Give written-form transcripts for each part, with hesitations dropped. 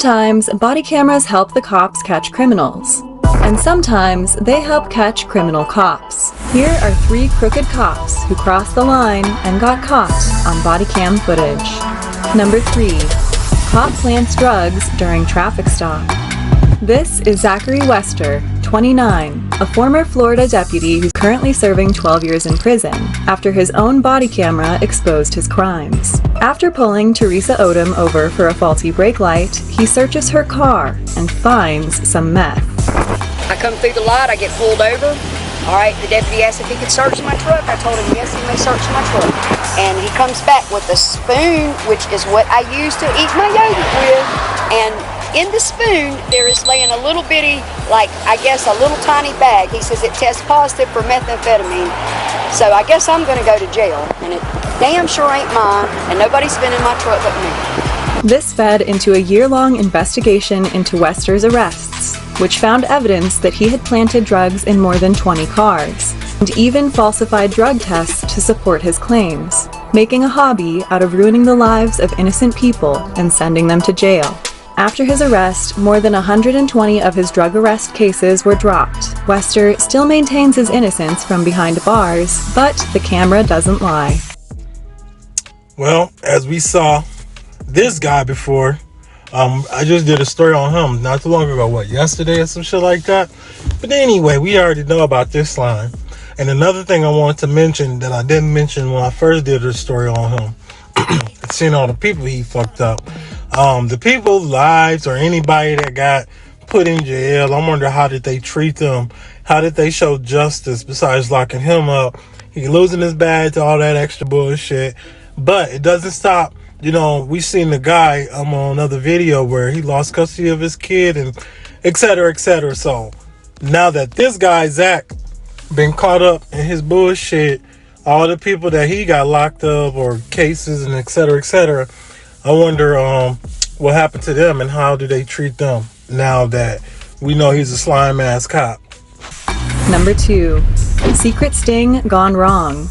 Sometimes body cameras help the cops catch criminals, and sometimes they help catch criminal cops. Here are 3 crooked cops who crossed the line and got caught on body cam footage. Number 3. Cop plants drugs during traffic stop. This is Zachary Wester, 29, a former Florida deputy who's currently serving 12 years in prison after his own body camera exposed his crimes. After pulling Teresa Odom over for a faulty brake light, he searches her car and finds some meth. I come through the light, I get pulled over. All right, the deputy asked if he could search my truck. I told him, yes, he may search my truck. And he comes back with a spoon, which is what I use to eat my yogurt with. And in the spoon, there is laying a little bitty, like, I guess a little tiny bag. He says it tests positive for methamphetamine. So I guess I'm gonna go to jail. And it damn sure ain't mine, and nobody's been in my truck but me. This fed into a year-long investigation into Wester's arrests, which found evidence that he had planted drugs in more than 20 cars, and even falsified drug tests to support his claims, making a hobby out of ruining the lives of innocent people and sending them to jail. After his arrest, more than 120 of his drug arrest cases were dropped. Wester still maintains his innocence from behind bars, but the camera doesn't lie. Well, as we saw this guy before, I just did a story on him not too long ago, yesterday or some shit like that. But anyway, we already know about this line. And another thing I wanted to mention that I didn't mention when I first did a story on him, seeing all the people he fucked up. The people's lives or anybody that got put in jail, I wonder how did they treat them? How did they show justice besides locking him up? He losing his badge, all that extra bullshit. But it doesn't stop. You know, we seen the guy on another video where he lost custody of his kid and et cetera, et cetera. So now that this guy, Zach, been caught up in his bullshit, all the people that he got locked up or cases and et cetera, I wonder what happened to them and how do they treat them now that we know he's a slime ass cop. Number 2. Secret sting gone wrong.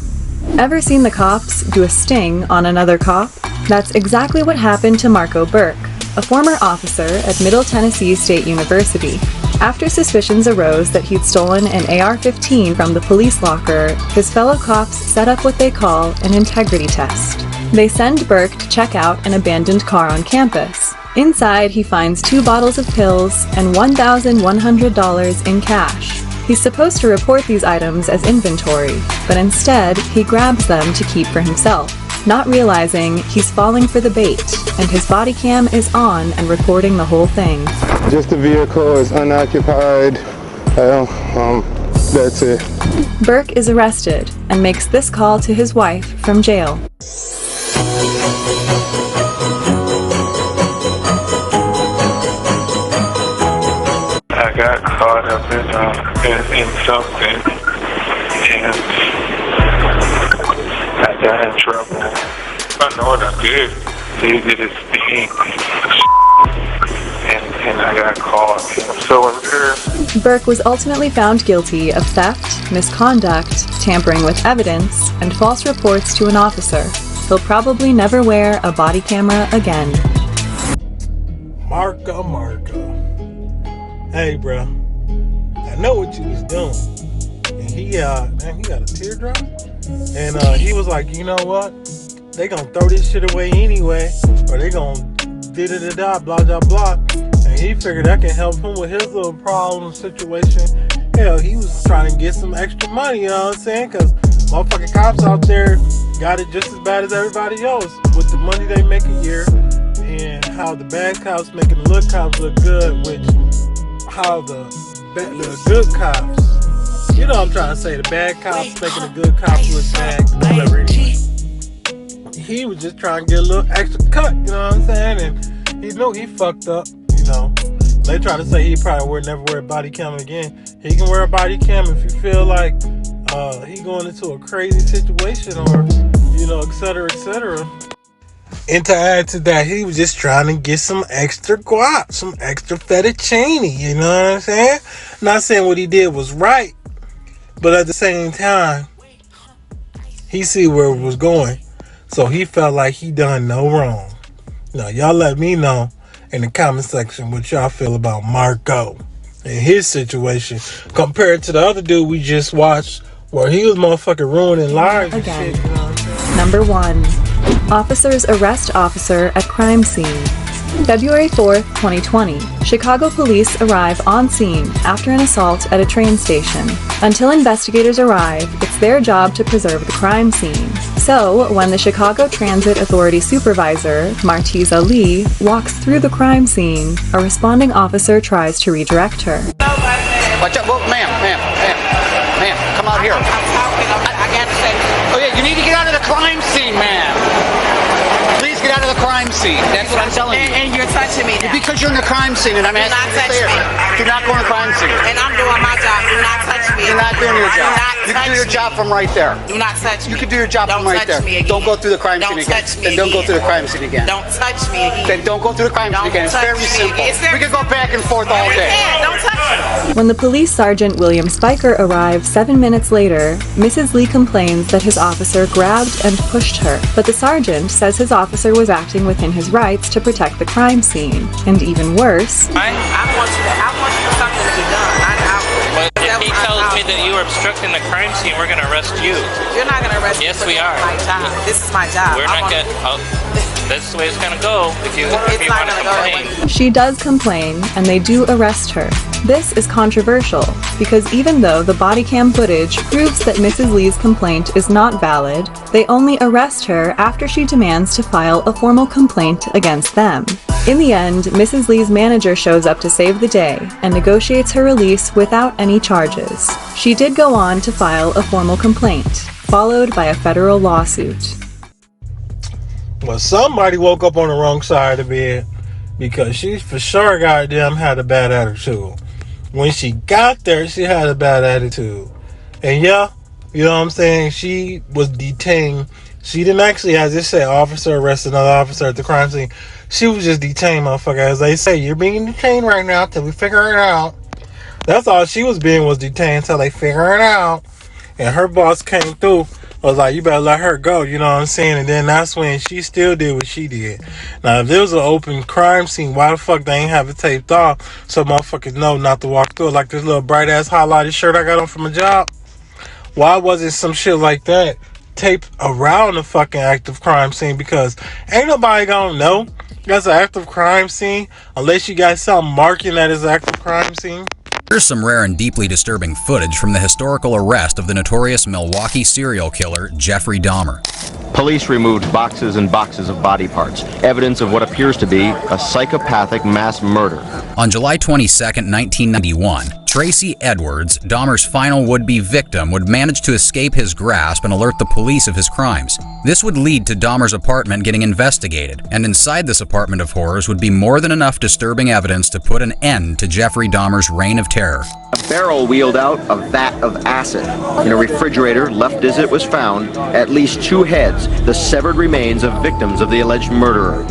Ever seen the cops do a sting on another cop? That's exactly what happened to Marco Burke, a former officer at Middle Tennessee State University. After suspicions arose that he'd stolen an AR-15 from the police locker, his fellow cops set up what they call an integrity test. They send Burke to check out an abandoned car on campus. Inside, he finds 2 bottles of pills and $1,100 in cash. He's supposed to report these items as inventory, but instead, he grabs them to keep for himself, not realizing he's falling for the bait, and his body cam is on and recording the whole thing. Just the vehicle is unoccupied. That's it. Burke is arrested and makes this call to his wife from jail. I got caught up in something, and I got in trouble. I know what I did. He did his thing, and I got caught. So Burke was ultimately found guilty of theft, misconduct, tampering with evidence, and false reports to an officer. He'll probably never wear a body camera again. Marco. Hey, bro. I know what you was doing. And he got a teardrop. And he was like, you know what? They gonna throw this shit away anyway. Or they gonna da-da-da-da, blah, blah, blah. And he figured that can help him with his little problem situation. Hell, he was trying to get some extra money, you know what I'm saying? Because motherfucking cops out there got it just as bad as everybody else with the money they make a year and how the bad cops making the good cops look good, which how the good cops, you know what I'm trying to say, the bad cops making the good cops look bad, whatever. He was just trying to get a little extra cut, you know what I'm saying? And he knew he fucked up, you know. They try to say he probably would never wear a body cam again. He can wear a body cam if you feel like he going into a crazy situation or, you know, et cetera, et cetera. And to add to that, he was just trying to get some extra guap, some extra fettuccine, you know what I'm saying? Not saying what he did was right, but at the same time, he see where it was going. So he felt like he done no wrong. Now, y'all let me know in the comment section what y'all feel about Marco and his situation compared to the other dude we just watched where he was motherfucking ruining lives and Again. shit. You know what I'm saying? Number 1. Officers arrest officer at crime scene. February 4th, 2020. Chicago police arrive on scene after an assault at a train station. Until investigators arrive, it's their job to preserve the crime scene. So, when the Chicago Transit Authority supervisor, Martiza Lee, walks through the crime scene, a responding officer tries to redirect her. Watch out, ma'am, come out here. I'm talking. I got to say. Oh yeah, you need to get out of the crime scene, ma'am. Please get out of the crime scene. That's what I'm telling you. And you're touching me now. Because you're in the crime scene, and I'm Do not asking you to touch stay me. here. Do not go in the crime scene. And I'm doing my job. Do not touch me. You're not doing your job. Do not You can do touch your me. job from right there. Do not touch me. You can do your job Don't from right touch there. me again. Don't go through the crime Don't scene again. touch me Then don't go again. through the crime scene again. Don't touch me again. Then don't go through the crime scene Don't again. It's touch very me simple. again. It's very We can go back and forth all We day. can't. Don't touch me. When the police sergeant William Spiker arrives 7 minutes later, Mrs. Lee complains that his officer grabbed and pushed her, but the sergeant says his officer was acting within his rights to protect the crime scene. And even worse, I want for something to be done. But if he tells me that you are obstructing the crime scene, we're going to arrest you. You're not going to arrest me. Yes, for we doing are. My job. This is my job. We're not going to... That's the way it's going to go if you It's want not to going to go that complain. way. she does complain, and they do arrest her. This is controversial, because even though the body cam footage proves that Mrs. Lee's complaint is not valid, they only arrest her after she demands to file a formal complaint against them. In the end, Mrs. Lee's manager shows up to save the day and negotiates her release without any charges. She did go on to file a formal complaint, followed by a federal lawsuit. Well, somebody woke up on the wrong side of the bed because she for sure goddamn had a bad attitude. When she got there, she had a bad attitude. And yeah, you know what I'm saying? She was detained. She didn't actually, as they say, officer arrest another officer at the crime scene. She was just detained, motherfucker. As they say, you're being detained right now till we figure it out. That's all she was being, was detained till they figure it out. And her boss came through, was like, you better let her go, you know what I'm saying? And then that's when she still did what she did. Now, if there was an open crime scene, why the fuck they ain't have it taped off so motherfuckers know not to walk through it? Like this little bright ass highlighted shirt I got on from a job. Why wasn't some shit like that taped around the fucking active crime scene? Because ain't nobody gonna know that's an active crime scene unless you got something marking that is an active crime scene. Here's some rare and deeply disturbing footage from the historical arrest of the notorious Milwaukee serial killer, Jeffrey Dahmer. Police removed boxes and boxes of body parts, evidence of what appears to be a psychopathic mass murder. On July 22, 1991, Tracy Edwards, Dahmer's final would-be victim, would manage to escape his grasp and alert the police of his crimes. This would lead to Dahmer's apartment getting investigated, and inside this apartment of horrors would be more than enough disturbing evidence to put an end to Jeffrey Dahmer's reign of terror. A barrel wheeled out a vat of acid. In a refrigerator left as it was found, at least 2 heads, the severed remains of victims of the alleged murderer.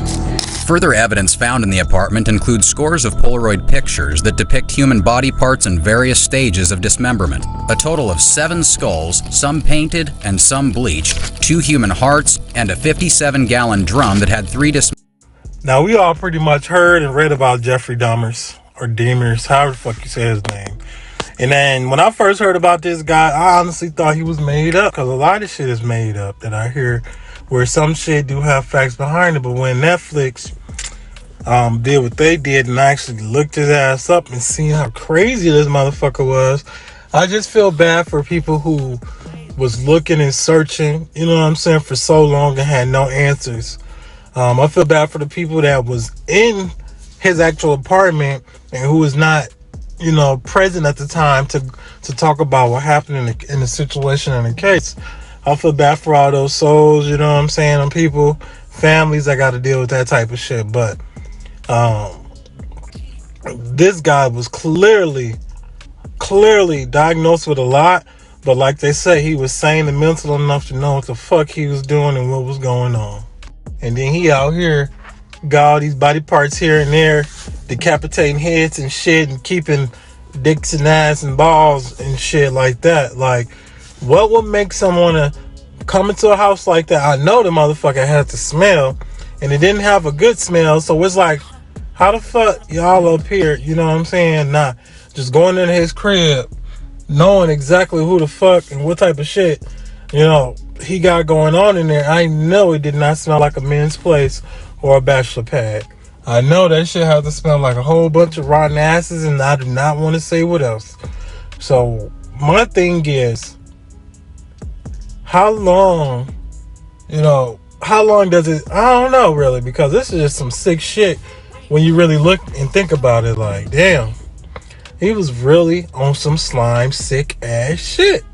Further evidence found in the apartment includes scores of Polaroid pictures that depict human body parts in various stages of dismemberment. A total of 7 skulls, some painted and some bleached, 2 human hearts, and a 57-gallon drum that had 3 Now, we all pretty much heard and read about Jeffrey Dahmer's, or Dahmer's, however the fuck you say his name. And then when I first heard about this guy, I honestly thought he was made up, because a lot of shit is made up that I hear, where some shit do have facts behind it. But when Netflix did what they did and actually looked his ass up and seen how crazy this motherfucker was, I just feel bad for people who was looking and searching, you know what I'm saying, for so long and had no answers. I feel bad for the people that was in his actual apartment and who was not, you know, present at the time to talk about what happened in the situation in the case. I feel bad for all those souls, you know what I'm saying, and people, families that got to deal with that type of shit. But this guy was clearly diagnosed with a lot, but like they say, he was sane and mental enough to know what the fuck he was doing and what was going on. And then he out here got all these body parts here and there, decapitating heads and shit, and keeping dicks and ass and balls and shit like that. Like, what would make someone to come into a house like that? I know the motherfucker had to smell, and it didn't have a good smell, so it's like, How the fuck y'all up here, you know what I'm saying, not just going into his crib, knowing exactly who the fuck and what type of shit, you know, he got going on in there. I know it did not smell like a men's place or a bachelor pad. I know that shit had to smell like a whole bunch of rotten asses, and I do not want to say what else. So my thing is, how long does it, I don't know really, because this is just some sick shit when you really look and think about it. Like, damn, he was really on some slime sick ass shit.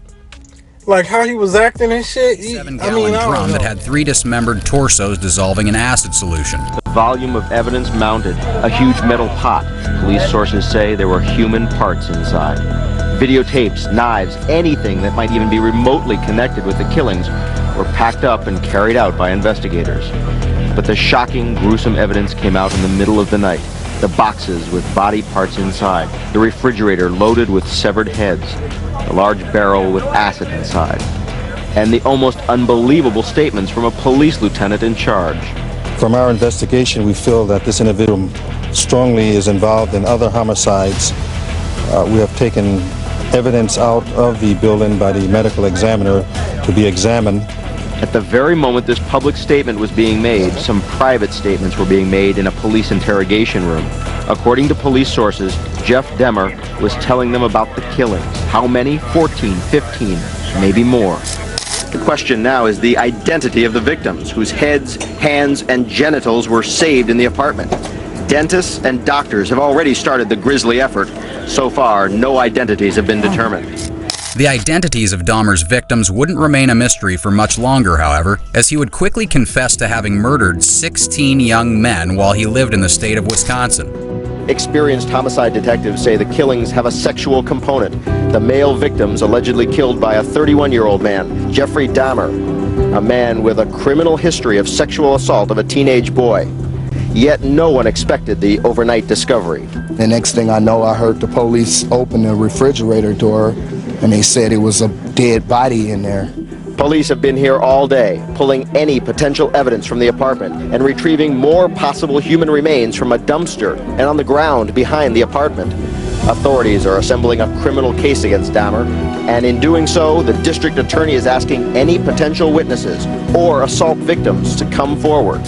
Like how he was acting and shit. 7-gallon drum that had 3 dismembered torsos dissolving in acid solution. The volume of evidence mounted, a huge metal pot. Police sources say there were human parts inside. Videotapes, knives, anything that might even be remotely connected with the killings were packed up and carried out by investigators. But the shocking, gruesome evidence came out in the middle of the night. The boxes with body parts inside, the refrigerator loaded with severed heads, a large barrel with acid inside, and the almost unbelievable statements from a police lieutenant in charge. From our investigation, we feel that this individual strongly is involved in other homicides. We have taken evidence out of the building by the medical examiner to be examined. At the very moment this public statement was being made, some private statements were being made in a police interrogation room. According to police sources, Jeff Dahmer was telling them about the killings. How many? 14, 15, maybe more. The question now is the identity of the victims, whose heads, hands, and genitals were saved in the apartment. Dentists and doctors have already started the grisly effort. So far, no identities have been determined. The identities of Dahmer's victims wouldn't remain a mystery for much longer, however, as he would quickly confess to having murdered 16 young men while he lived in the state of Wisconsin. Experienced homicide detectives say the killings have a sexual component. The male victims allegedly killed by a 31-year-old man, Jeffrey Dahmer, a man with a criminal history of sexual assault of a teenage boy. Yet no one expected the overnight discovery. The next thing I know, I heard the police open the refrigerator door, and they said it was a dead body in there. Police have been here all day, pulling any potential evidence from the apartment and retrieving more possible human remains from a dumpster and on the ground behind the apartment. Authorities are assembling a criminal case against Dahmer, and in doing so, the district attorney is asking any potential witnesses or assault victims to come forward.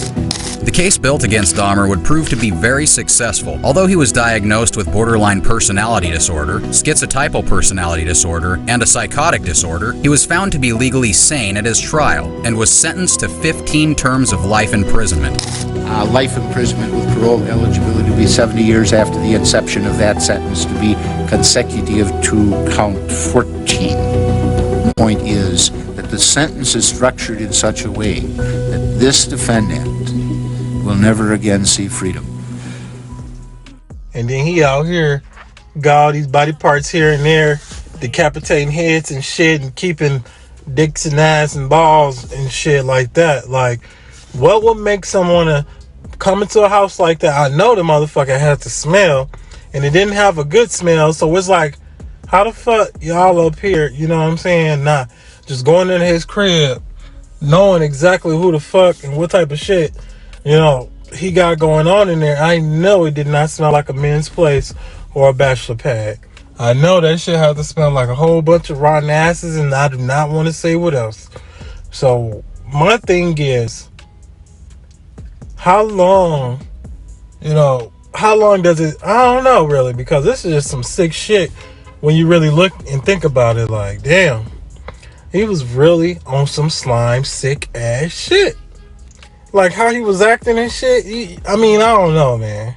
The case built against Dahmer would prove to be very successful. Although he was diagnosed with borderline personality disorder, schizotypal personality disorder, and a psychotic disorder, he was found to be legally sane at his trial and was sentenced to 15 terms of life imprisonment. Life imprisonment with parole eligibility to be 70 years after the inception of that sentence to be consecutive to count 14. The point is that the sentence is structured in such a way that this defendant will never again see freedom. And then he out here got all these body parts here and there, decapitating heads and shit, and keeping dicks and ass and balls and shit like that. Like, what would make someone to come into a house like that? I know the motherfucker had to smell, and it didn't have a good smell. So it's like, how the fuck y'all up here, you know what I'm saying, not just going into his crib, knowing exactly who the fuck and what type of shit, you know, he got going on in there. I know it did not smell like a men's place or a bachelor pad. I know that shit had to smell like a whole bunch of rotten asses, and I do not want to say what else. So my thing is, how long does it, I don't know really, because this is just some sick shit when you really look and think about it. Like, damn, he was really on some slime sick ass shit. Like how he was acting and shit. I don't know, man.